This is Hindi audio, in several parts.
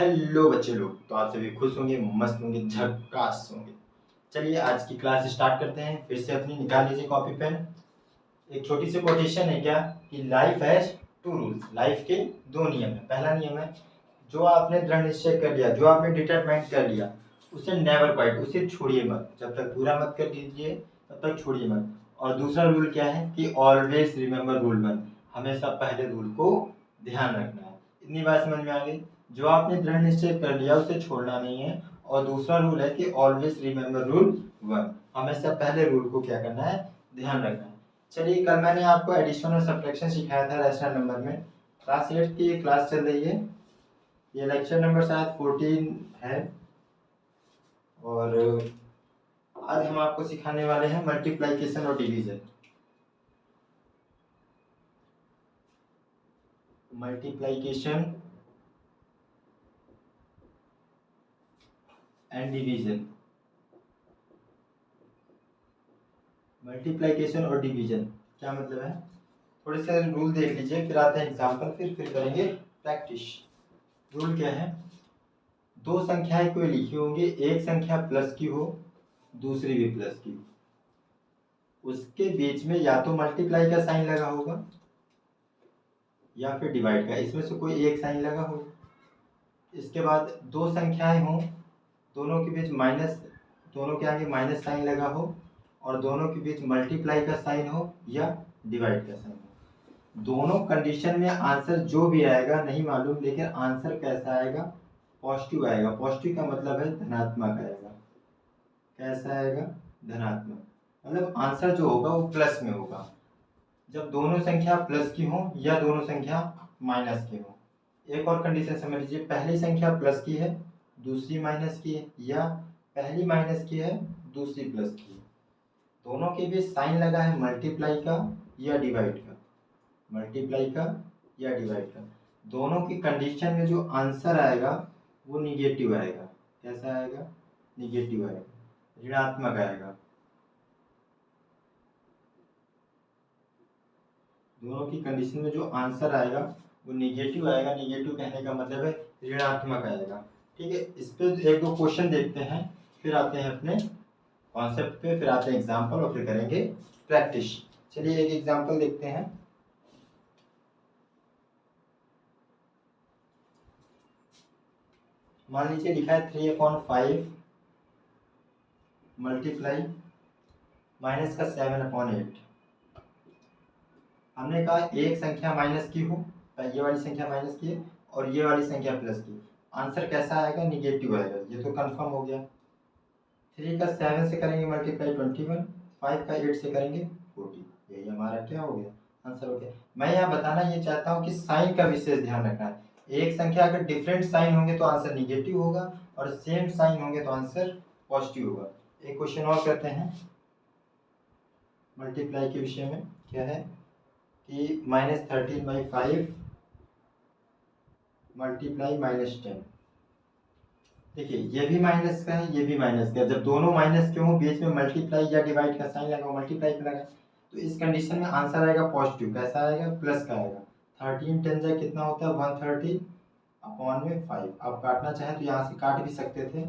हेलो बच्चे लोग, तो आप सभी खुश होंगे, मस्त होंगे, झक्कास होंगे। चलिए आज की क्लास स्टार्ट करते हैं। फिर से अपनी निकाल लीजिए कॉपी पेन। एक छोटी सी कोटेशन है क्या कि life has two rules. Life के दो नियम है। पहला नियम है, जो आपने दृढ़ निश्चय कर लिया, जो आपने डिटरमाइंड कर लिया, उसे नेवर क्वाइट, उसे छोड़िए मत। जब तक पूरा मत कर लीजिए तब तक छोड़िए मत। और दूसरा रूल क्या है कि ऑलवेज रिमेंबर रूल 1, हमेशा पहले रूल को ध्यान रखना है। इतनी बात समझ में आ गई। जो आपने दृढ़ निश्चय कर लिया उसे छोड़ना नहीं है। और दूसरा रूल है कि ऑलवेज रिमेंबर रूल 1, हमेशा पहले रूल को क्या करना है, ध्यान रखना है। चलिए, कल मैंने आपको एडिशन और सब्ट्रैक्शन सिखाया था रैशनल नंबर में। क्लास 8 की क्लास चल रही है। ये लेक्चर नंबर शायद 14 है। और आज हम आपको सिखाने वाले हैं मल्टीप्लाइकेशन और division. Multiplication and division. Multiplication और डिवीजन क्या मतलब है, थोड़े से रूल देख लीजिए, फिर आते हैं एग्जाम्पल, फिर करेंगे प्रैक्टिस। रूल क्या है, दो संख्याएं कोई लिखी होंगी, एक संख्या प्लस की हो, दूसरी भी प्लस की हो, उसके बीच में या तो मल्टीप्लाई का साइन लगा होगा या फिर डिवाइड का, इसमें से कोई एक साइन लगा होगा। इसके बाद दो संख्याएं हों, दोनों के बीच माइनस, दोनों के आगे माइनस साइन लगा हो, और दोनों के बीच मल्टीप्लाई का साइन हो या डिवाइड का साइन हो। दोनों कंडीशन में आंसर जो भी आएगा नहीं मालूम, लेकिन आंसर कैसा आएगा, पॉजिटिव आएगा। पॉजिटिव का मतलब है धनात्मक आएगा। कैसा आएगा, धनात्मक, मतलब आंसर जो होगा वो प्लस में होगा। जब दोनों संख्या प्लस की हो या दोनों संख्या माइनस की हो। एक और कंडीशन समझ लीजिए, पहली संख्या प्लस की है, दूसरी माइनस की है, या पहली माइनस की है, दूसरी प्लस की है, दोनों के बीच साइन लगा है मल्टीप्लाई का या डिवाइड का, मल्टीप्लाई का या डिवाइड का, दोनों की कंडीशन में जो आंसर आएगा वो निगेटिव आएगा। कैसा आएगा, निगेटिव आएगा, ऋणात्मक आएगा। दोनों की कंडीशन में जो आंसर आएगा वो निगेटिव आएगा। निगेटिव कहने का मतलब है ऋणात्मक आएगा। ठीक है, इस पे एक दो क्वेश्चन देखते हैं, फिर आते हैं अपने कॉन्सेप्ट पे, फिर आते हैं एग्जाम्पल, और फिर करेंगे प्रैक्टिस। चलिए एक एग्जाम्पल देखते हैं। मान लीजिए लिखा है 3/5 मल्टीप्लाई माइनस का 7/8। हमने कहा एक संख्या माइनस की हो, ये वाली संख्या माइनस की है और ये वाली संख्या प्लस की, आंसर कैसा आएगा, निगेटिव आएगा। ये तो कंफर्म हो गया। 3 का 7 से करेंगे मल्टीप्लाई 21, 5 का 8 से करेंगे 40, यही हमारा क्या हो गया, आंसर हो गया। मैं यहाँ बताना ये चाहता हूँ कि साइन का विशेष ध्यान रखना है। एक संख्या अगर डिफरेंट साइन होंगे तो आंसर निगेटिव होगा, और सेम साइन होंगे तो आंसर पॉजिटिव होगा। एक क्वेश्चन और करते हैं मल्टीप्लाई के विषय में। क्या है कि -13/5 मल्टीप्लाई -10। देखिए ये भी माइनस का है, ये भी माइनस का है। जब दोनों माइनस के हों, बीच में मल्टीप्लाई या डिवाइड का साइन लगा, मल्टीप्लाई पे लगा, तो इस कंडीशन में आंसर आएगा पॉजिटिव। कैसा आएगा, प्लस का आएगा। 13 10 जा कितना होता है, 130/5। आप काटना चाहें तो यहाँ से काट भी सकते थे।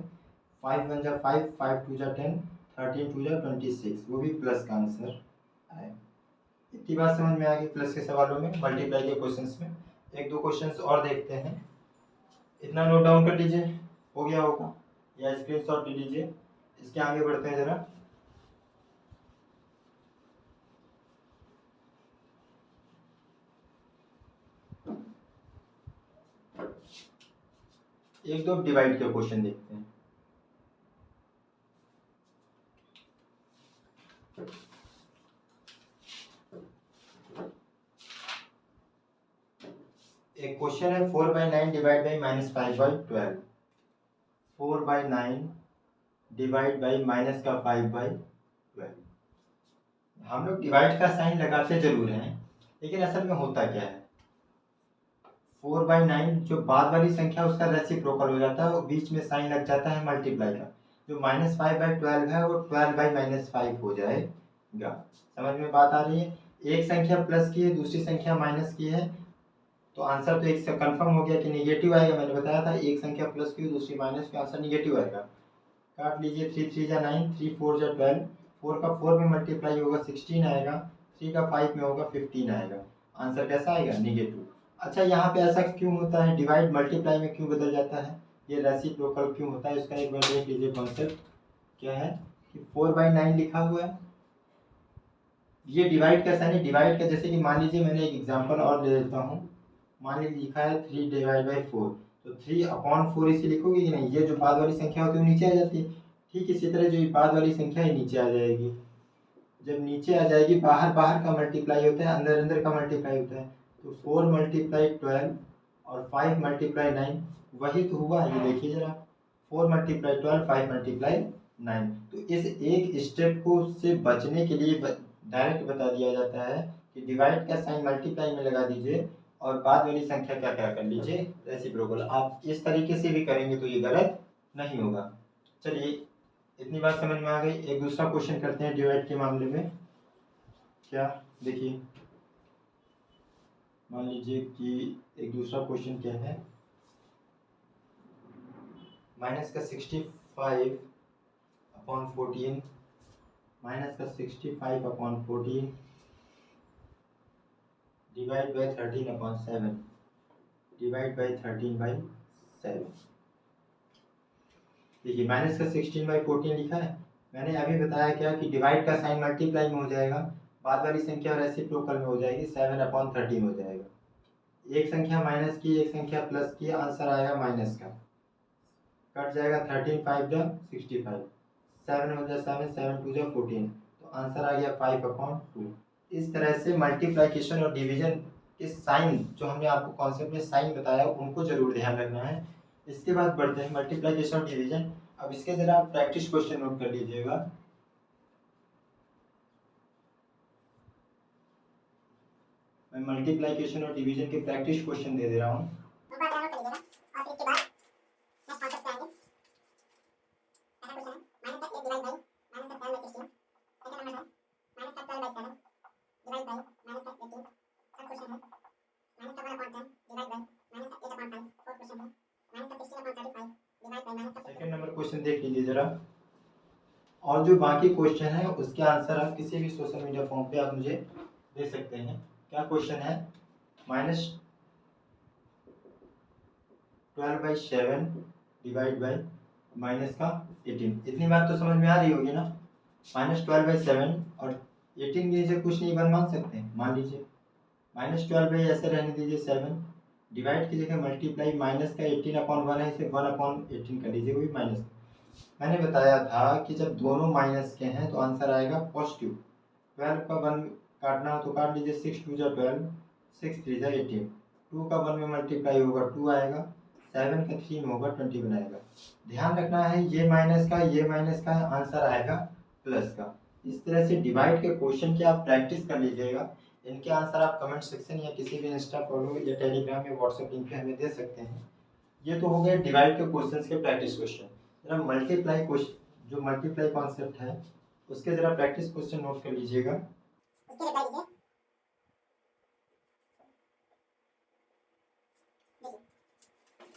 5 1 जा 5, 5 2 जा 10, 13 2 जा 26, वो भी प्लस का आंसर आएगा। इतनी बात समझ में आ गई प्लस के सवालों में, मल्टीप्लाई के क्वेश्चंस में। एक दो क्वेश्चंस और देखते हैं, इतना नोट डाउन कर लीजिए, हो गया होगा, या स्क्रीनशॉट ले लीजिए। इसके आगे बढ़ते हैं जरा। एक दो डिवाइड के क्वेश्चन देखते हैं। एक क्वेश्चन है 4/9 divide by -5/12। 4/9 divide by minus का 5/12। हम लोग डिवाइड का साइन लगाते जरूर हैं, लेकिन असल में होता क्या है, 4/9 जो बाद वाली संख्या उसका रेसिप्रोकल हो जाता है, वो बीच में साइन लग जाता है मल्टीप्लाई का। जो -5/12 है वो 12/-5 हो जाएगा। समझ में बात आ रही है। एक संख्या प्लस की है, दूसरी संख्या माइनस की है, तो आंसर तो एक से कंफर्म हो गया कि निगेटिव आएगा। मैंने बताया था एक संख्या प्लस क्यू दूसरी माइनस क्यू, आंसर निगेटिव आएगा। काट लीजिए, 3 3 जा 9, 3 4 जा 12, 4 का 4 में मल्टीप्लाई होगा 16 आएगा, 3 का 5 में होगा 15 आएगा। आंसर कैसा आएगा? निगेटिव। अच्छा, यहाँ पे ऐसा क्यों होता है? डिवाइड मल्टीप्लाई में क्यों बदल जाता है? ये रेसिप्रोकल क्यों होता है? इसका एक बार देख लीजिए कॉन्सेप्ट क्या है कि 4/9 लिखा हुआ है। ये डिवाइड कैसा नहीं, डिवाइड का जैसे कि मान लीजिए मैंने एक एग्जांपल और ले लेता हूँ। मान लीजिए लिखा है 3/4, तो 3/4 इसे लिखोगे कि नहीं? ये जो बाद वाली संख्या होती है वो नीचे आ जाती है। ठीक इसी तरह जो ये बाद वाली संख्या है नीचे आ जाएगी। जब नीचे आ जाएगी, बाहर बाहर का मल्टीप्लाई होता है, अंदर अंदर का मल्टीप्लाई होता है। तो 4 × 12 और 5 × 9 वही तो हुआ है। ये देखिए जरा, 4 × 12, 5 × 9। तो इस एक स्टेप को से बचने के लिए डायरेक्ट बता दिया जाता है कि डिवाइड का साइन मल्टीप्लाई में लगा दीजिए और बाद वाली संख्या क्या क्या कर लीजिए, रेसिप्रोकल। आप इस तरीके से भी करेंगे तो ये गलत नहीं होगा। चलिए, इतनी बात समझ में आ गई। एक दूसरा क्वेश्चन करते हैं डिवाइड के मामले में। क्या देखिए, मान लीजिए कि एक दूसरा क्वेश्चन क्या है, माइनस का 65/14, माइनस का 65/14 डिवाइड बाई 13/7, डिवाइड बाई 13/7। देखिए, माइनस का 16/14 लिखा है। मैंने अभी बताया क्या कि डिवाइड का साइन मल्टीप्लाई में हो जाएगा, बाद वाली संख्या रेसिप्रोकल में हो जाएगी, 7/13 हो जाएगा। एक संख्या माइनस की, एक संख्या प्लस की, आंसर आएगा माइनस का। कट जाएगा 13 5 जा 65, 7 हो जाए 7, 7 2 जा 14, तो आंसर आ गया 5/2। इस तरह से मल्टीप्लिकेशन और डिवीजन के साइन जो हमने आपको कॉन्सेप्ट में साइन बताया उनको जरूर ध्यान रखना है। इसके बाद बढ़ते हैं मल्टीप्लिकेशन और डिवीजन। अब इसके जरा आप प्रैक्टिस क्वेश्चन नोट कर लीजिएगा। मैं मल्टीप्लिकेशन और डिवीजन के प्रैक्टिस क्वेश्चन दे दे रहा हूँ। सेकंड नंबर क्वेश्चन देख लीजिए जरा, और जो बाकी क्वेश्चन है उसके आंसर आप किसी भी सोशल मीडिया फॉर्म पे आप मुझे दे सकते हैं। क्या क्वेश्चन है? -12/7 डिवाइड बाई माइनस का 18। इतनी बात तो समझ में आ रही होगी ना? -12/7 और 18 की जगह कुछ नहीं बन मान सकते हैं। मान लीजिए -12 ऐसे रहने दीजिए 7, डिवाइड की जगह मल्टीप्लाई, माइनस का 18/1 है, इसे 1/18 कर लीजिए, वो भी माइनस। मैंने बताया था कि जब दोनों माइनस के हैं तो आंसर आएगा पॉजिटिव। 12 का 1 काटना हो तो काट लीजिए, 6 2 जा 12, 6 3 जा 18, 2 का 1 में मल्टीप्लाई होगा 2 आएगा, 7 का 3 में होगा 20 बनाएगा। ध्यान रखना है ये माइनस का, ये माइनस का, आंसर आएगा प्लस का। इस तरह से डिवाइड के क्वेश्चन की आप प्रैक्टिस कर लीजिएगा। इनके आंसर आप कमेंट सेक्शन या किसी भी इंस्टा फॉलो या टेलीग्राम या व्हाट्सएप लिंक पे हमें दे सकते हैं। ये तो हो गए डिवाइड के क्वेश्चंस के प्रैक्टिस क्वेश्चन। जरा मल्टीप्लाई क्वेश्चन, जो मल्टीप्लाई कॉन्सेप्ट है उसके जरा प्रैक्टिस क्वेश्चन नोट कर लीजिएगा। उसके रिप्लाई लीजिए।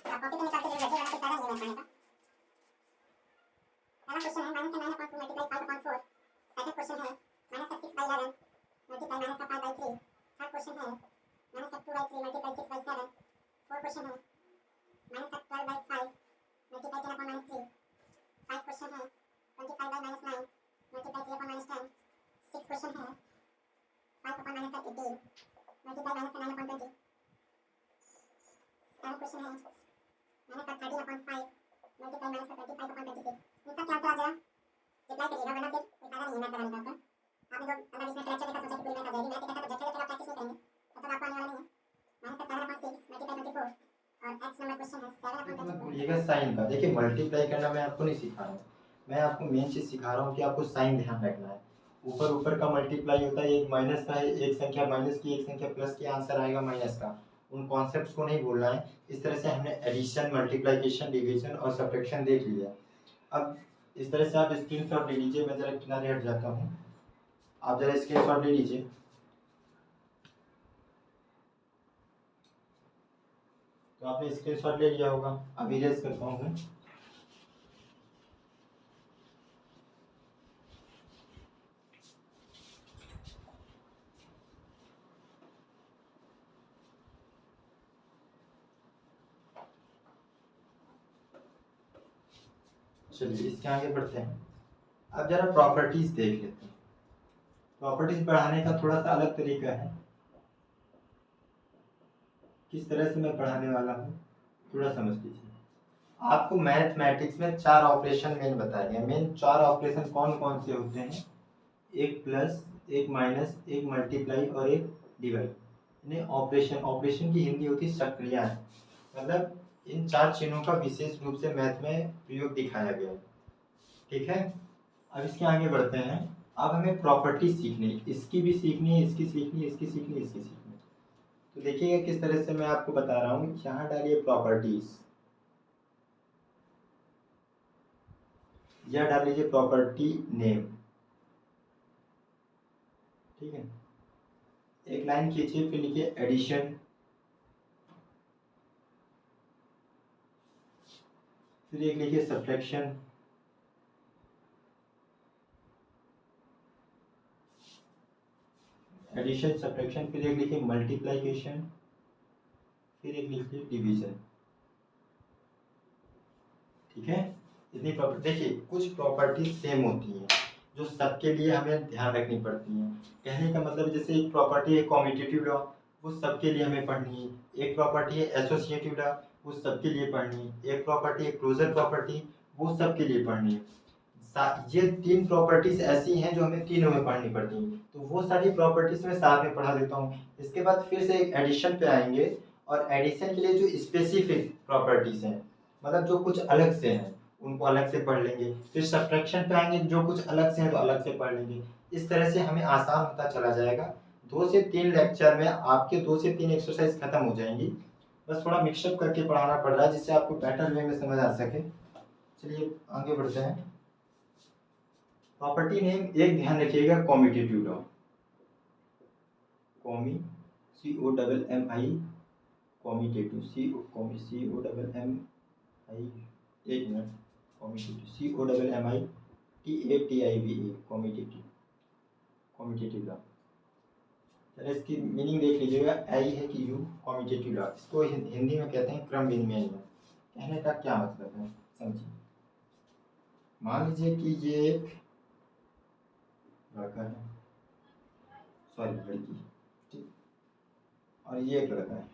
आप कॉपी तो निकाल के जरूर रखिएगा, कोई फायदा नहीं है मैथ पढ़ने का। पहला क्वेश्चन है -9/4 सेकंड क्वेश्चन है -6/11 मल्टीप्लाई -5/3। थर्ड क्वेश्चन है -2/3 मल्टीप्लाई 6/7। फोर्थ क्वेश्चन है -12/5 मल्टीप्लाई 10/-3। फाइव क्वेश्चन है 25/-9 मल्टीप्लाई 3/-10। सिक्स क्वेश्चन है 5/-18 मल्टीप्लाई -9/20। सेवन क्वेश्चन है -13/5 मल्टीप्लाई -25/26। इसका क्या आंसर आ जाएगा? रिप्लाई करिएगा, वरना फिर कोई फायदा नहीं है मैथ बनाने का। आपने जो अगर इसमें लेक्चर देखा सोचा कि पूरी मैथ आ जाएगी, मैथ देखा था तो जब तक आप प्रैक्टिस नहीं करेंगे तब तक आपको आने वाला नहीं है। -7/6 मल्टीप्लाई 24 और एक्स नंबर क्वेश्चन है 7/24। भूलिएगा साइन का। देखिए, मल्टीप्लाई करना मैं आपको नहीं सिखा रहा हूँ, मैं आपको मेन चीज़ सिखा रहा हूँ कि आपको साइन ध्यान रखना है। ऊपर ऊपर का मल्टीप्लाई होता है, एक माइनस का है, एक संख्या माइनस की, एक संख्या प्लस की, आंसर आएगा माइनस का। उन कॉन्सेप्ट्स को नहीं भूलना है। इस तरह से हमने एडिशन, मल्टीप्लिकेशन, डिवीजन और सब्ट्रैक्शन देख लिया। अब इस तरह से आप स्क्रीनशॉट ले लीजिए। मैं जरा किनारे हट जाता हूँ, आप जरा स्क्रीनशॉट ले लीजिए। तो आपने स्क्रीनशॉट ले लिया होगा। अब इरेज करता हूँ मैं। चलिए इसके आगे बढ़ते हैं। अब जरा प्रॉपर्टीज देख लेते हैं। प्रॉपर्टीज बढ़ाने का थोड़ा सा अलग तरीका है। किस तरह से मैं पढ़ाने वाला हूँ थोड़ा समझ लीजिए। आपको मैथमेटिक्स में 4 ऑपरेशन मेन बताए गए। मेन 4 ऑपरेशन कौन कौन से होते हैं? एक प्लस, एक माइनस, एक मल्टीप्लाई और एक डिवाइड। इन्हें ऑपरेशन, ऑपरेशन की हिंदी होती है सक्रिया। मतलब इन 4 चिन्हों का विशेष रूप से मैथ में प्रयोग दिखाया गया है। ठीक है, अब इसके आगे बढ़ते हैं। अब हमें प्रॉपर्टी सीखनी है, इसकी भी सीखनी है, इसकी सीखनी है, इसकी सीखनी है, इसकी सीखनी है। तो देखिएगा किस तरह से मैं आपको बता रहा हूँ। यहाँ डालिए प्रॉपर्टीज, यह डाल लीजिए प्रॉपर्टी नेम। ठीक है, एक लाइन खींचिए, फिर लिखिए एडिशन, फिर एक लिखिए सब्ट्रैक्शन, एडिशन सब्ट्रैक्शन, फिर एक लिखिए मल्टीप्लिकेशन, फिर एक लिखिए डिवीजन। ठीक है, इतनी प्रॉपर्टी। देखिए कुछ प्रॉपर्टी सेम होती हैं जो सबके लिए हमें ध्यान रखनी पड़ती हैं। कहने का मतलब जैसे एक प्रॉपर्टी है कॉम्यूटेटिव लॉ, वो सबके लिए हमें पढ़नी है। एक प्रॉपर्टी है एसोसिएटिव लॉ, वो सबके लिए पढ़नी है। एक प्रॉपर्टी है क्लोजर प्रॉपर्टी, वो सबके लिए पढ़नी है। ये 3 प्रॉपर्टीज ऐसी हैं जो हमें तीनों में पढ़नी पड़ती हैं। तो वो सारी प्रॉपर्टीज मैं साथ में पढ़ा देता हूँ। इसके बाद फिर से एक एडिशन पे आएंगे, और एडिशन के लिए जो स्पेसिफिक प्रॉपर्टीज हैं, मतलब जो कुछ अलग से हैं, उनको अलग से पढ़ लेंगे। फिर सब्ट्रैक्शन पे आएंगे, जो कुछ अलग से हैं तो अलग से पढ़ लेंगे। इस तरह से हमें आसान होता चला जाएगा। 2 से 3 लेक्चर में आपके 2 से 3 एक्सरसाइज खत्म हो जाएंगी। बस थोड़ा मिक्सअप करके पढ़ाना पड़ रहा है जिससे आपको बेटर वे में समझ आ सके। चलिए आगे बढ़ते हैं। प्रॉपर्टी नेम एक ध्यान रखिएगा, कॉम्यूटेटिव लॉ, कॉमी COMMI, कॉम्यूटेटिव COMMI, एक मिनट, commutative COMMI commutative, commutative law. चलिए इसकी मीनिंग देख लीजिएगा, आई है कि यू, कॉम्यूटेटिव लॉ। इसको हिंदी में कहते हैं क्रम विनिमय नियम। कहने का क्या मतलब है समझिए। मान लीजिए कि ये एक लड़का है, सॉरी लड़की, ठीक, और ये एक लड़का है,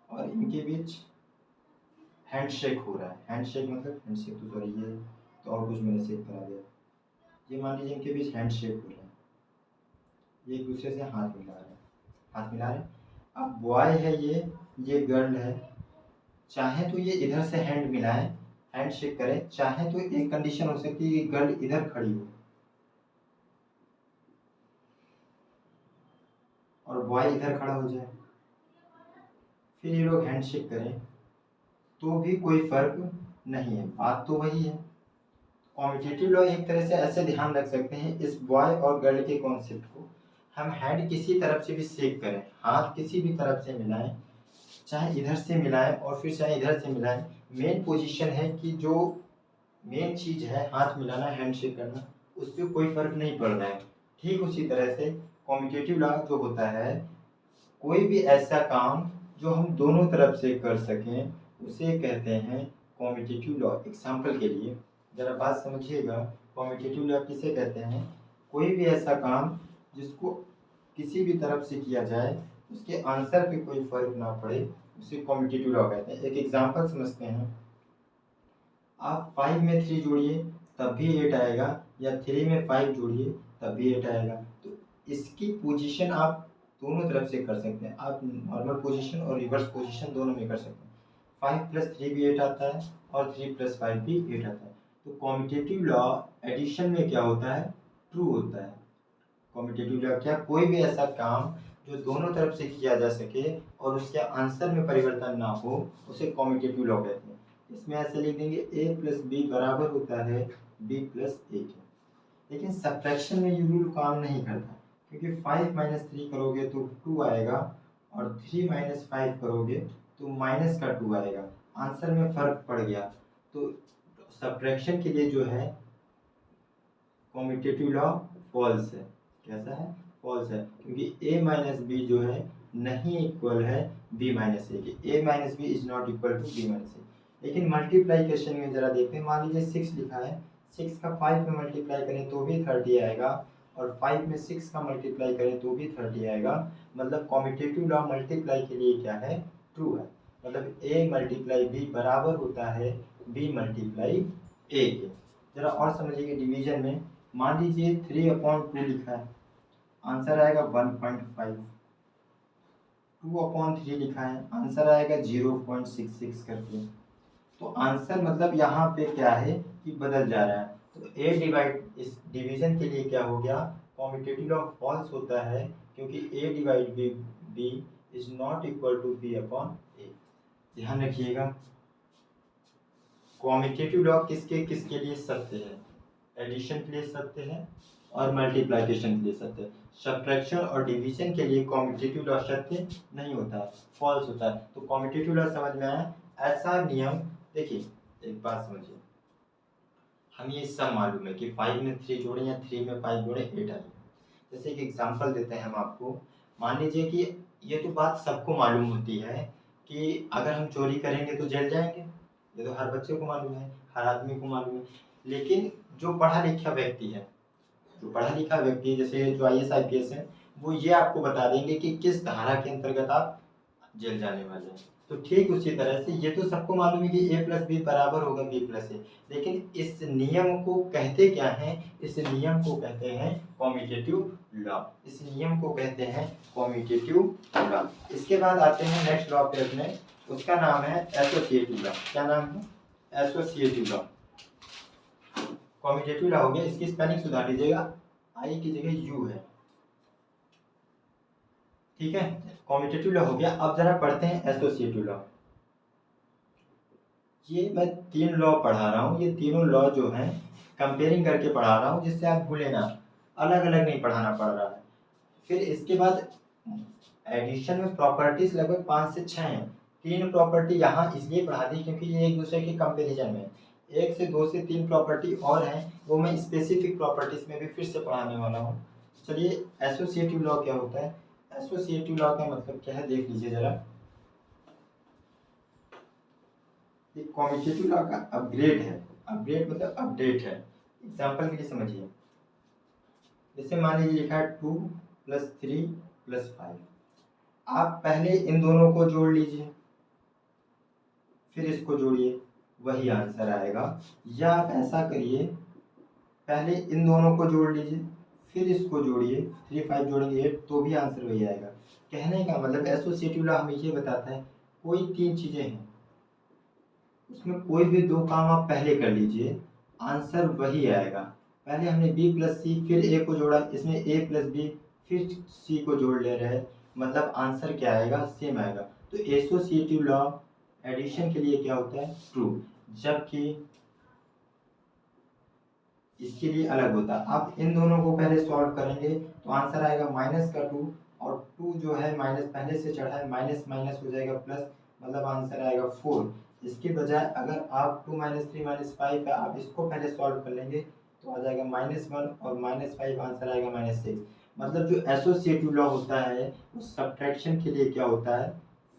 और इनके बीच हैंडशेक हो रहा है। हैंडशेक मतलब हैंडशेक तो सॉरी, ये तो और कुछ मैंने शेक करा दिया। ये मान लीजिए इनके बीच हैंडशेक हो रहा है, ये एक दूसरे से हाथ मिला रहे हैं, हाथ मिला रहे हैं। अब बॉय है ये गर्ल है। चाहे तो ये इधर से हैंड मिलाए, हैंड शेक करें, चाहे तो एक कंडीशन हो सकती है कि गर्ल इधर खड़ी हो और बॉय इधर खड़ा हो जाए, फिर ये लोग हैंड शेक करें तो भी कोई फर्क नहीं है, बात तो वही है। कॉम्पिटिटिव लॉ एक तरह से ऐसे ध्यान रख सकते हैं इस बॉय और गर्ल के कॉन्सेप्ट को। हम हैंड किसी तरफ से भी शेक करें, हाथ किसी भी तरफ से मिलाएं, चाहे इधर से मिलाएं और फिर चाहे इधर से मिलाएं, मेन पोजीशन है कि जो मेन चीज है हाथ मिलाना, हैंडशेक करना, उस पर कोई फर्क नहीं पड़ रहा है। ठीक उसी तरह से कॉम्पिटिटिव लॉ जो होता है, कोई भी ऐसा काम जो हम दोनों तरफ से कर सकें उसे कहते हैं कॉम्पिटिटिव लॉ। एग्जाम्पल के लिए जरा बात समझिएगा, कॉम्पिटिटिव लॉ किसे कहते हैं? कोई भी ऐसा काम जिसको किसी भी तरफ से किया जाए, उसके आंसर पे कोई फर्क ना पड़े, उसे कॉम्पिटिटिव लॉ कहते हैं। एक एग्जाम्पल समझते हैं। आप 5 में 3 जोड़िए तब भी 8 आएगा, या 3 में 5 जोड़िए तब भी 8 आएगा। तो इसकी पोजीशन आप दोनों तरफ से कर सकते हैं। आप नॉर्मल पोजीशन और रिवर्स पोजीशन दोनों में कर सकते हैं। 5 + 3 भी 8 आता है और 3 + 5 भी 8 आता है। तो कॉम्पिटिटिव लॉ एडिशन में क्या होता है? ट्रू होता है। कॉम्पिटिटिव लॉ क्या? कोई भी ऐसा काम जो दोनों तरफ से किया जा सके और उसके आंसर में परिवर्तन ना हो, उसे कॉम्पिटिटिव लॉ कहते हैं। इसमें ऐसे लिख देंगे a + b बराबर होता है b + a के। लेकिन सब्ट्रैक्शन में ये रूल काम नहीं करता, क्योंकि 5 माइनस 3 करोगे तो 2 आएगा, और 3 माइनस 5 करोगे तो माइनस का 2 आएगा। आंसर में फर्क पड़ गया। तो सब्ट्रैक्शन के लिए जो है कॉम्यूटेटिव लॉ फॉल्स है। कैसा है? फॉल्स है, क्योंकि a माइनस बी जो है नहीं इक्वल है b माइनस ए के। a minus B is not equal to b minus A. लेकिन मल्टीप्लाई क्वेश्चन में जरा देखते हैं, मान लीजिए 6 लिखा है, 6 का 5 में मल्टीप्लाई करें तो भी 30 आएगा, और 5 में 6 का मल्टीप्लाई करें तो भी 30 आएगा। मतलब कॉम्यूटेटिव लॉ मल्टीप्लाई के लिए क्या है? ट्रू है। मतलब a मल्टीप्लाई b बराबर होता है b मल्टीप्लाई a के। जरा और समझिए डिवीजन में, मान लीजिए 3/2 लिखा है, आंसर आएगा 1.5। 2/3 लिखा है, आंसर आएगा 0.66 करके। तो आंसर मतलब यहाँ पे क्या है कि बदल जा रहा है। तो a डिवाइड, इस डिवीजन के लिए क्या हो गया? कॉम्यूटेटिव लॉ फॉल्स होता है, क्योंकि a divide b is not equal to b/a। ध्यान रखिएगा, कॉम्यूटेटिव लॉ किसके किसके लिए सत्य है? एडिशन के लिए सत्य है और मल्टीप्लिकेशन के लिए सत्य है। सब्ट्रैक्शन और डिवीजन के लिए कॉम्यूटेटिव लॉ सत्य नहीं होता है, फॉल्स होता है। तो कॉम्यूटेटिव लॉ समझ में आया? ऐसा नियम, देखिए एक बात समझिए, हम ये सब मालूम है कि 5 में 3 जोड़े या 3 में 5 जोड़े 8 आएगा। जैसे एक एग्जांपल देते हैं हम आपको, मान लीजिए कि ये तो बात सबको मालूम होती है कि अगर हम चोरी करेंगे तो जेल जाएंगे, ये तो हर बच्चे को मालूम है, हर आदमी को मालूम है। लेकिन जो पढ़ा लिखा व्यक्ति है, जो पढ़ा लिखा व्यक्ति जैसे जो IAS IPS है, वो ये आपको बता देंगे कि किस धारा के अंतर्गत आप जेल जाने वाले हैं। तो ठीक उसी तरह से ये तो सबको मालूम है कि a प्लस बी बराबर होगा b प्लस ए, लेकिन इस नियम को कहते क्या है? इस नियम को कहते हैं कॉम्यूटेटिव लॉ। इस नियम को कहते हैं कॉम्यूटेटिव लॉ। इसके बाद आते हैं नेक्स्ट लॉ पे अपने, उसका नाम है एसोसिएटिव लॉ। क्या नाम है? Associative law. कॉम्यूटेटिव लॉ हो गया, इसकी स्पेलिंग सुधार लीजिएगा, आई की जगह यू है, ठीक है? कॉम्यूटेटिव लॉ हो गया। अब जरा पढ़ते हैं एसोसिएटिव लॉ। ये मैं 3 लॉ पढ़ा रहा हूँ, ये तीनों लॉ जो हैं कंपेयरिंग करके पढ़ा रहा हूँ, जिससे आप भूले ना, अलग अलग नहीं पढ़ाना पड़ रहा है। फिर इसके बाद एडिशन में प्रॉपर्टीज लगभग 5 से 6 हैं। 3 प्रॉपर्टी यहाँ इसलिए पढ़ा दी क्योंकि ये एक दूसरे के कंपेरिजन में, 1 से 2 से 3 प्रॉपर्टी और हैं, वो मैं स्पेसिफिक प्रॉपर्टीज में भी फिर से पढ़ाने वाला हूँ। चलिए एसोसिएटिव लॉ क्या होता है? एसोसिएटिव लॉ का मतलब क्या है देख लीजिए जरा। ये कॉम्यूटेटिव लॉ का अपग्रेड है, अपग्रेड मतलब अपडेट है। एग्जांपल के लिए समझिए, जैसे मान लीजिए लिखा है 2 + 3 + 5। आप पहले इन दोनों को जोड़ लीजिए, फिर इसको जोड़िए, वही आंसर आएगा। या आप ऐसा करिए, पहले इन दोनों को जोड़ लीजिए, फिर इसको जोड़िए, 3 5 जोड़ेंगे 8, तो भी आंसर वही आएगा। कहने का मतलब एसोसिएटिव लॉ हमें ये बताता है, कोई 3 चीजें हैं, उसमें कोई भी 2 काम आप पहले कर लीजिए, आंसर वही आएगा। पहले हमने b + c फिर a को जोड़ा, इसमें a + b फिर c को जोड़ ले रहे हैं, मतलब आंसर क्या आएगा? सेम आएगा। तो एसोसिएटिव लॉ एडिशन के लिए क्या होता है? ट्रू, जबकि इसके लिए अलग होता है। आप इन दोनों को पहले सॉल्व करेंगे तो आंसर आएगा -2, और 2 जो है माइनस पहले से चढ़ा है, माइनस माइनस हो जाएगा प्लस, मतलब आंसर आएगा 4। इसके बजाय अगर आप 2 - 3 - 5 है, आप इसको पहले सॉल्व कर लेंगे तो आ जाएगा -1 और -5, आंसर आएगा -6। मतलब जो एसोसिएटिव लॉ होता है वो सब्ट्रैक्शन के लिए क्या होता है?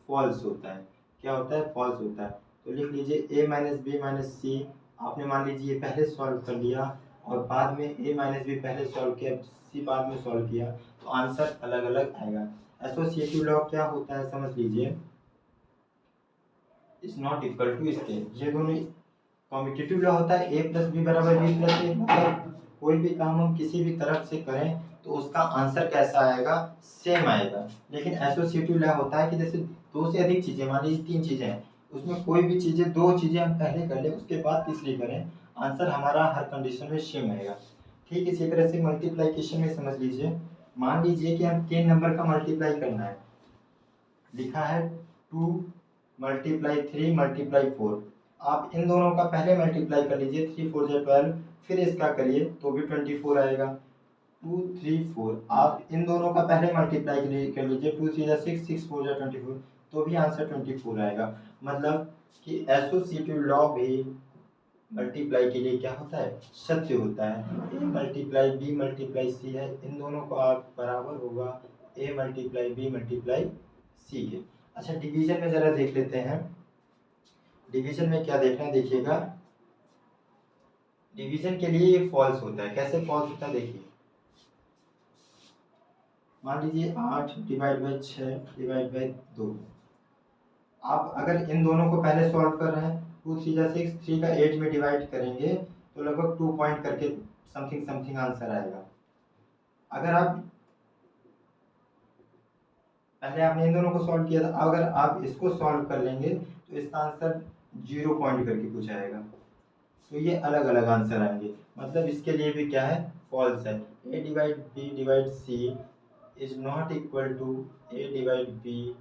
फॉल्स होता है। क्या होता है? फॉल्स होता है। तो लिख लीजिए a - b - c, आपने मान लीजिए पहले सॉल्व कर लिया और बाद में a - b पहले सॉल्व किया, c बाद में सॉल्व किया, तो आंसर अलग अलग आएगा। एसोसिएटिव लॉ क्या होता है समझ लीजिए, इज नॉट इक्वल टू इसके, ये दोनों कॉम्यूटेटिव लॉ होता है a + b = b + a। मतलब कोई भी काम हम किसी भी तरफ से करें तो उसका आंसर कैसा आएगा? सेम आएगा। लेकिन एसोसिएटिव लॉ होता है कि जैसे 2 से अधिक चीजें, मान लीजिए 3 चीजें हैं, उसमें कोई भी चीजें 2 चीजें हम पहले कर ले, उसके बाद तीसरी करें, आंसर हमारा हर कंडीशन में सेम आएगा। ठीक इसी तरह से मल्टीप्लाइकेशन में समझ लीजिए, मान लीजिए कि हम 3 नंबर का मल्टीप्लाई करना है, लिखा है 2 × 3 × 4। आप इन दोनों का पहले मल्टीप्लाई कर लीजिए, 3 4 12, फिर इसका करिए तो भी 24 आएगा। 2 3 4, आप इन दोनों का पहले मल्टीप्लाई कर लीजिए, 2 3 जा 6, 6 4 जा 24, तो भी आंसर 24 आएगा। मतलब कि एसोसिएटिव लॉ भी मल्टीप्लाई के लिए क्या होता है, सत्य होता है। A multiply B multiply C है, इन दोनों को आप बराबर होगा A multiply B multiply C के। अच्छा डिवीजन में जरा देख लेते हैं, डिवीजन में क्या देखना है देखिएगा, डिवीजन के लिए ये फॉल्स होता है। कैसे फॉल्स होता है देखिए, मान लीजिए 8 डिवाइड बाई 6 डिवाइड बाई 2, आप अगर इन दोनों को पहले सॉल्व कर रहे हैं, 2 3 जा 6, 3 का 8 में डिवाइड करेंगे तो लगभग 2 पॉइंट करके समथिंग समथिंग आंसर आएगा। अगर आप पहले आपने इन दोनों को सॉल्व किया था, अगर आप इसको सॉल्व कर लेंगे तो इसका आंसर 0 पॉइंट करके कुछ आएगा। तो ये अलग अलग आंसर आएंगे, मतलब इसके लिए भी क्या है, फॉल्स है। A divide B divide C is not equal to A divide B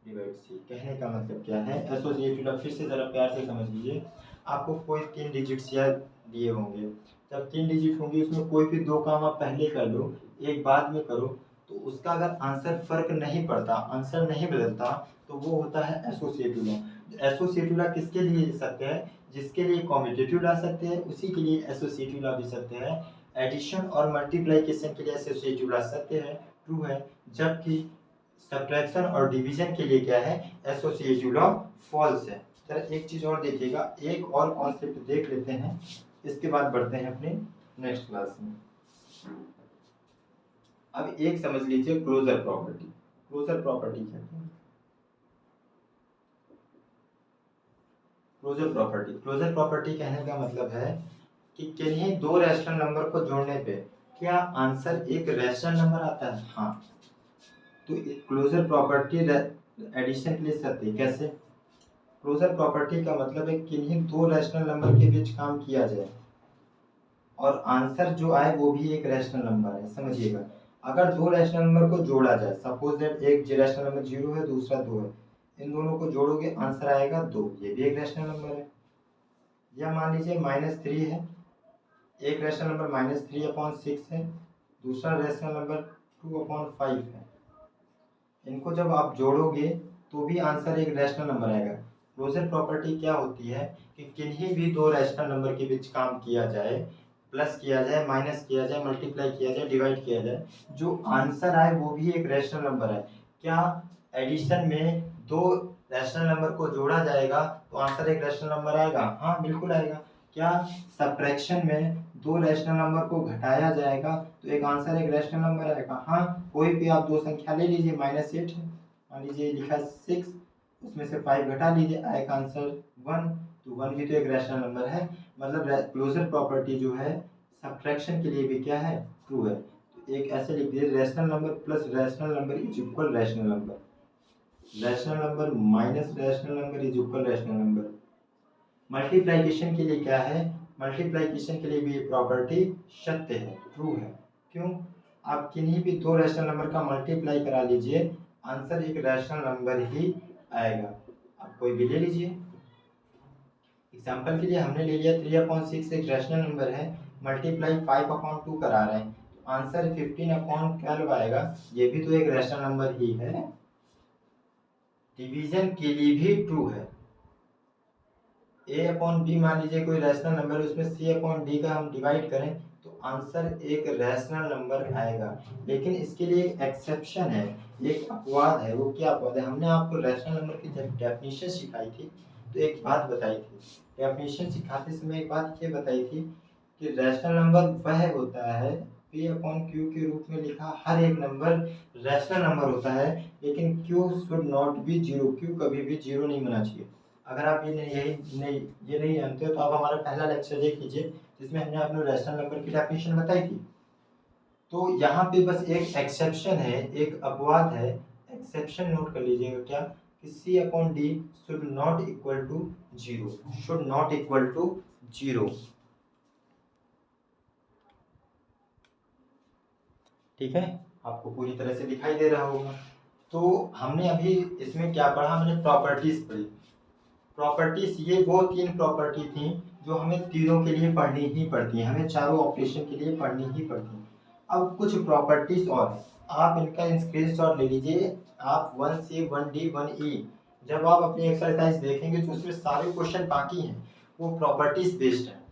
divide C. कहने का मतलब क्या है, एसोसिएटिव फिर से ज़रा प्यार से समझ लीजिए। आपको कोई 3 डिजिट्स या दिए होंगे, जब 3 डिजिट होंगे उसमें कोई भी 2 काम आप पहले कर लो, एक बाद में करो, तो उसका अगर आंसर फर्क नहीं पड़ता, आंसर नहीं बदलता, तो वो होता है एसोसिएटिव लॉ। एसोसिएटिव लॉ किसके लिए सत्य है, जिसके लिए कॉम्यूटेटिव लॉ सत्य है उसी के लिए एसोसिएटिव लॉ भी सत्य है। एडिशन और मल्टीप्लिकेशन के लिए एसोसिएटिव लॉ सत्य है, ट्रू है, जबकि सब्ट्रैक्शन और डिवीजन के लिए क्या है, एसोसिएटिव लॉ फॉल्स है। जरा एक चीज और देखिएगा, एक और कॉन्सेप्ट देख लेते हैं, इसके बाद बढ़ते हैं अपने नेक्स्ट क्लास में। अब एक समझ लीजिए क्लोजर प्रॉपर्टी। क्लोजर प्रॉपर्टी कहते हैं, क्लोजर प्रॉपर्टी कहने का मतलब है कि किन्हीं दो रैशनल नंबर को जोड़ने पे क्या आंसर एक रैशनल नंबर आता है। हाँ, तो क्लोजर प्रॉपर्टी एडिशन के लिए सत्य। कैसे, क्लोजर प्रॉपर्टी का मतलब है किन्हीं दो रैशनल नंबर के बीच काम किया जाए और आंसर जो आए वो भी एक रैशनल नंबर है। समझिएगा, अगर दो रैशनल नंबर को जोड़ा जाए, सपोज दैट एक रैशनल नंबर 0 है दूसरा 2 है, इन दोनों को जोड़ोगे आंसर आएगा 2, ये भी एक रैशनल नंबर है। या मान लीजिए -3 है, एक रैशनल नंबर -3/6 है, दूसरा रैशनल नंबर 2/5 है, इनको जब आप जोड़ोगे तो भी आंसर एक रैशनल नंबर आएगा। क्लोजर प्रॉपर्टी क्या होती है कि किन्हीं भी दो रैशनल नंबर के बीच काम किया जाए, प्लस किया जाए, माइनस किया जाए, मल्टीप्लाई किया जाए, डिवाइड किया जाए, जो आंसर आए वो भी एक रैशनल नंबर है। क्या एडिशन में दो रैशनल नंबर को जोड़ा जाएगा तो आंसर एक रैशनल नंबर आएगा? हाँ बिल्कुल आएगा। क्या सब्ट्रैक्शन में दो रैशनल नंबर को घटाया जाएगा तो एक आंसर एक रैशनल नंबर आएगा? हाँ, कोई भी आप दो संख्या ले लीजिए, -8 है, मान लीजिए लिखा 6, उसमें से 5 घटा लीजिए, आएगा आंसर 1, तो 1 भी तो एक रैशनल नंबर है। मतलब क्लोजर प्रॉपर्टी जो है सब्ट्रैक्शन के लिए भी क्या है, ट्रू है। तो एक ऐसे लिख दिए, rational number plus rational number is equal rational number, rational number minus rational number is equal rational number. Multiplication के लिए क्या है, मल्टीप्लिकेशन के लिए भी प्रॉपर्टी सत्य है, ट्रू है। क्यों, आप किन्हीं भी दो रैशनल नंबर का मल्टीप्लाई करा लीजिए, आंसर एक रैशनल नंबर ही आएगा। आप कोई भी ले लीजिए, एग्जाम्पल के लिए हमने ले लिया 3/6 एक रैशनल नंबर है, मल्टीप्लाई 5/2 करा रहे हैं, तो आंसर 15/12 आएगा, ये भी तो एक रैशनल नंबर ही है। डिवीजन के लिए भी ट्रू है। a/b मान लीजिए कोई रैशनल नंबर है, उसमें c/d का हम डिवाइड करें तो आंसर एक रैशनल नंबर आएगा। लेकिन इसके लिए एक एक्सेप्शन है, एक अपवाद है। वो क्या अपवाद है, हमने आपको रैशनल नंबर की जब डेफिनेशन सिखाई थी तो एक बात बताई थी, डेफिनेशन सिखाते समय एक बात ये बताई थी कि रैशनल नंबर वह होता है, p/q के रूप में लिखा हर एक नंबर रैशनल नंबर होता है, लेकिन q should not be 0, q कभी भी 0 नहीं होना चाहिए। अगर आप ये नहीं जानते हो तो आप हमारा पहला लेक्चर देख लीजिए, जिसमें हमने आपको रैशनल नंबर की डेफिनेशन बताई थी। तो यहाँ पे बस एक एक्सेप्शन है, एक अपवाद है, एक्सेप्शन नोट कर लीजिएगा क्या, कि c/d should not equal to 0, should not equal to 0। ठीक है, आपको पूरी तरह से दिखाई दे रहा होगा। तो हमने अभी इसमें क्या पढ़ा, हमने प्रॉपर्टीज पढ़ी। प्रॉपर्टीज ये वो 3 प्रॉपर्टी थी जो हमें तीनों के लिए पढ़नी ही पड़ती हैं, हमें चारों ऑपरेशन के लिए पढ़नी ही पड़ती हैं। अब कुछ प्रॉपर्टीज और हैं, आप इनका स्क्रीनशॉट ले लीजिए। आप 1C 1D 1E जब आप अपनी एक्सरसाइज देखेंगे तो उसमें सारे क्वेश्चन बाकी हैं वो प्रॉपर्टीज बेस्ड हैं।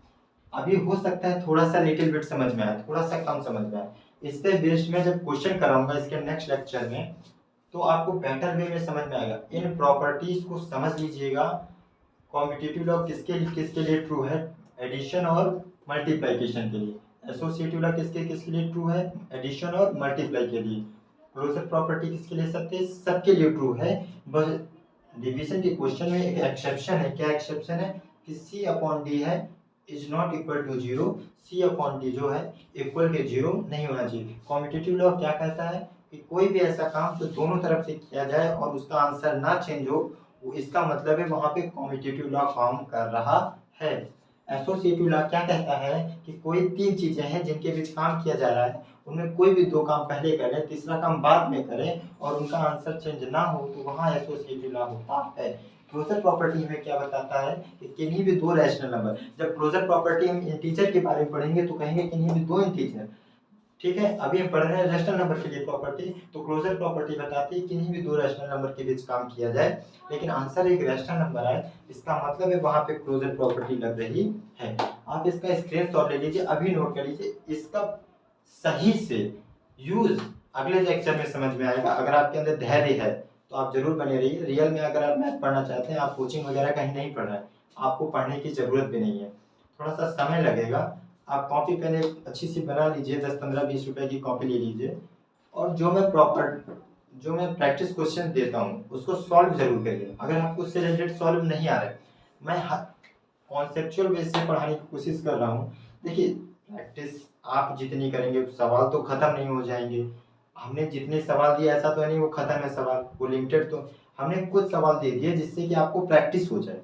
अभी हो सकता है थोड़ा सा लिटिल बिट समझ में आए, थोड़ा सा कम समझ में आए। इस पे बेस्ड में जब क्वेश्चन कराऊंगा इसके नेक्स्ट लेक्चर में तो आपको बेटर वे में समझ में आएगा। इन प्रॉपर्टीज को समझ लीजिएगा। कॉम्पिटिटिव लॉ किसके लिए ट्रू है? एडिशन और मल्टीप्लिकेशन के लिए। एसोसिएटिव लॉ किसके लिए ट्रू है? एडिशन और मल्टीप्लाई के लिए। क्लोजर प्रॉपर्टी किसके लिए सबके लिए ट्रू है। बस डिवीजन के क्वेश्चन में एक एक्सेप्शन है। क्या एक्सेप्शन है? कि C अपॉन डी है is not equal to 0। C upon D जो है इक्वल के 0 नहीं होना चाहिए। कॉम्पिटिटिव लॉ क्या कहता है कि कोई भी ऐसा काम जो दोनों तरफ से किया जाए और उसका आंसर ना चेंज हो, वो इसका मतलब है वहां पे कॉम्पिटिटिव लॉ काम कर रहा है। एसोसिएटिव लॉ क्या कहता है कि कोई तीन चीजें हैं जिनके बीच काम किया जा रहा है, उनमें कोई भी दो काम पहले करें, तीसरा काम बाद में करें और उनका आंसर चेंज ना हो तो वहाँ एसोसिएटिव लॉ होता है। क्लोजर प्रॉपर्टी हमें क्या बताता है कि किन्हीं भी दो रैशनल नंबर, जब क्लोजर प्रॉपर्टी हम इंटीजर के बारे में पढ़ेंगे तो कहेंगे किन्हीं भी दो इंटीजर, ठीक है। अभी हम पढ़ रहे हैं रैशनल नंबर के लिए प्रॉपर्टी, तो क्लोजर प्रॉपर्टी बताती है किन्हीं भी दो रैशनल नंबर के बीच काम किया जाए लेकिन आंसर एक रैशनल नंबर आए, इसका मतलब है वहां पे क्लोजर प्रॉपर्टी लग रही है। आप इसका स्क्रीनशॉट ले लीजिए, अभी नोट कर लीजिए। इसका सही से यूज अगले लेक्चर में समझ में आएगा। अगर आपके अंदर धैर्य है तो आप जरूर बने रहिए। रियल में अगर आप मैथ पढ़ना चाहते हैं, आप कोचिंग वगैरह कहीं नहीं पढ़ रहे हैं, आपको पढ़ने की जरूरत भी नहीं है, थोड़ा सा समय लगेगा। आप कॉपी पेन एक अच्छी सी बना लीजिए, 10-15-20 रुपए की कॉपी ले लीजिए और जो मैं प्रैक्टिस क्वेश्चन देता हूँ उसको सॉल्व जरूर करिए। अगर आपको उससे रिलेटेड सॉल्व नहीं आ रहा है, मैं कॉन्सेप्चुअल बेस से पढ़ाने की कोशिश कर रहा हूँ। देखिए प्रैक्टिस आप जितनी करेंगे सवाल तो खत्म नहीं हो जाएंगे। हमने जितने सवाल दिए ऐसा तो नहीं वो खत्म है सवाल, वो लिमिटेड तो हमने कुछ सवाल दे दिए जिससे कि आपको प्रैक्टिस हो जाए।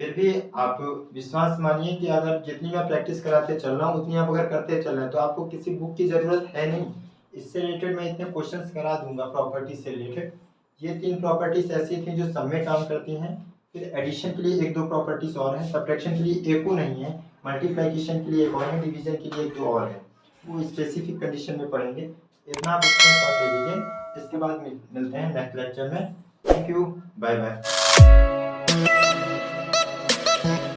फिर भी आप विश्वास मानिए कि अगर जितनी मैं प्रैक्टिस कराते चल रहा हूँ उतनी आप अगर करते चल रहे हैं तो आपको किसी बुक की ज़रूरत है नहीं। इससे रिलेटेड मैं इतने क्वेश्चंस करा दूंगा प्रॉपर्टी से रिलेटेड। ये तीन प्रॉपर्टीज ऐसी थी जो सब में काम करती हैं। फिर एडिशन के लिए एक दो प्रॉपर्टीज और हैं, सब्ट्रैक्शन के लिए एको नहीं है, मल्टीप्लिकेशन के लिए एक और है, डिवीजन के लिए एक दो और है, वो स्पेसिफिक कंडीशन में पढ़ेंगे। इतना आप इसके साथ ले लीजिए। इसके बाद मिलते हैं नेक्स्ट लेक्चर में। Thank you, bye bye.